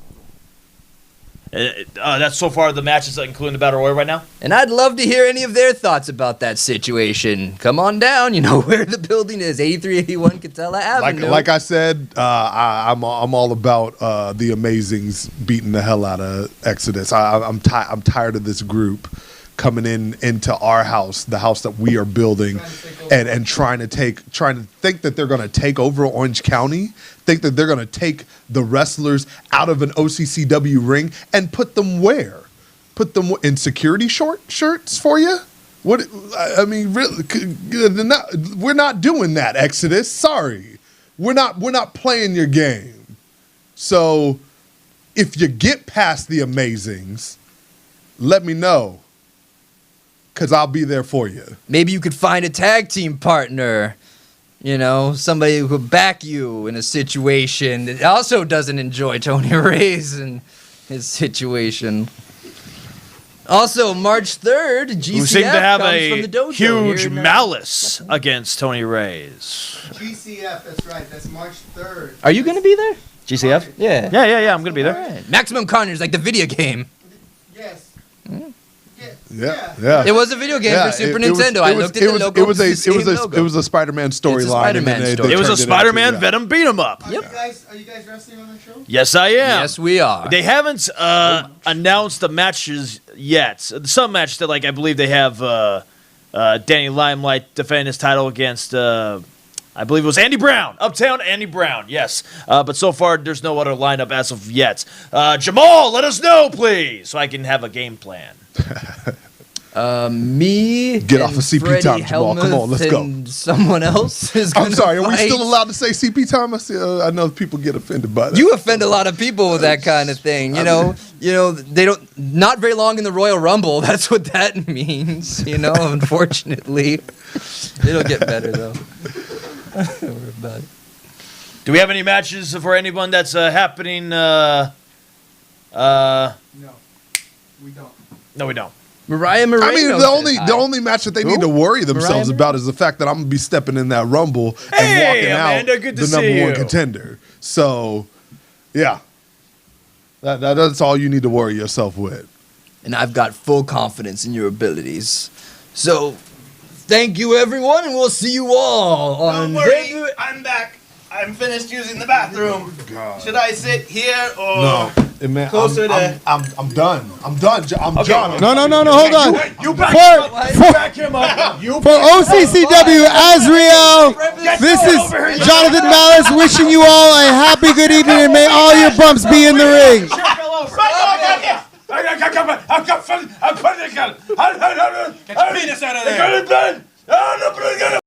That's so far the matches including the Battle Royal right now. And I'd love to hear any of their thoughts about that situation. Come on down. You know where the building is, 8381 Catella Avenue. like I said, I'm all about the Amazings beating the hell out of Exodus. I'm tired of this group coming into our house, the house that we are building, and trying to think that they're going to take over Orange County, think that they're going to take the wrestlers out of an OCCW ring and put them where? Put them in security shirts for you? What? I mean, really, we're not doing that, Exodus. Sorry, we're not playing your game. So, if you get past the Amazings, let me know. Because I'll be there for you. Maybe you could find a tag team partner. You know, somebody who would back you in a situation that also doesn't enjoy Tony Reyes and his situation. Also, March 3rd, GCF Who seem to have comes from the a dojo huge here in, malice against Tony Reyes. GCF, that's right. That's March 3rd. Are you going to be there? GCF? Yeah. Yeah, I'm going to be there. Alright. Maximum Carnage, like the video game. Yes. Yeah. It was a video game Yeah, for Super it was- Nintendo. I looked at the logo. It was a Spider-Man storyline. Spider-Man story. It was a turned Spider-Man into- Venom beat 'em up. Are you guys wrestling on the show? Yes, I am. Yes, we are. They haven't announced the matches yet. Some match that, like, I believe they have Danny Limelight defending his title against, I believe it was Andy Brown. Uptown Andy Brown, yes. But so far, there's no other lineup as of yet. Jamal, let us know, please, so I can have a game plan. Me. Get off and of CP Freddie time, Jamal. Come on, let's go. and someone else is going I'm sorry. Are we fight. still allowed to say CP time? I know people get offended by that. You offend a lot of people with that kind of thing. You know, they don't. Not very long in the Royal Rumble. That's what that means. You know, unfortunately, it'll get better though. Don't worry about it. Do we have any matches for anyone that's happening? No, we don't. No, we don't. Mariah Moreno. I mean, the only match that they need to worry themselves Mariah? about is the fact that I'm gonna be stepping in that Rumble and Hey, walking Amanda, out good to the see number one you. contender. So, yeah, that's all you need to worry yourself with. And I've got full confidence in your abilities. So, thank you, everyone, and we'll see you all on. Um, Don't worry, I'm back. I'm finished using the bathroom. Should I sit here or Man, closer to? I'm done. I'm done. I'm done. No, hold on. You back him up. For OCCW Azriel, this is Jonathan Malice wishing you all a happy good evening and may all your bumps be in the ring. Get your penis out of there.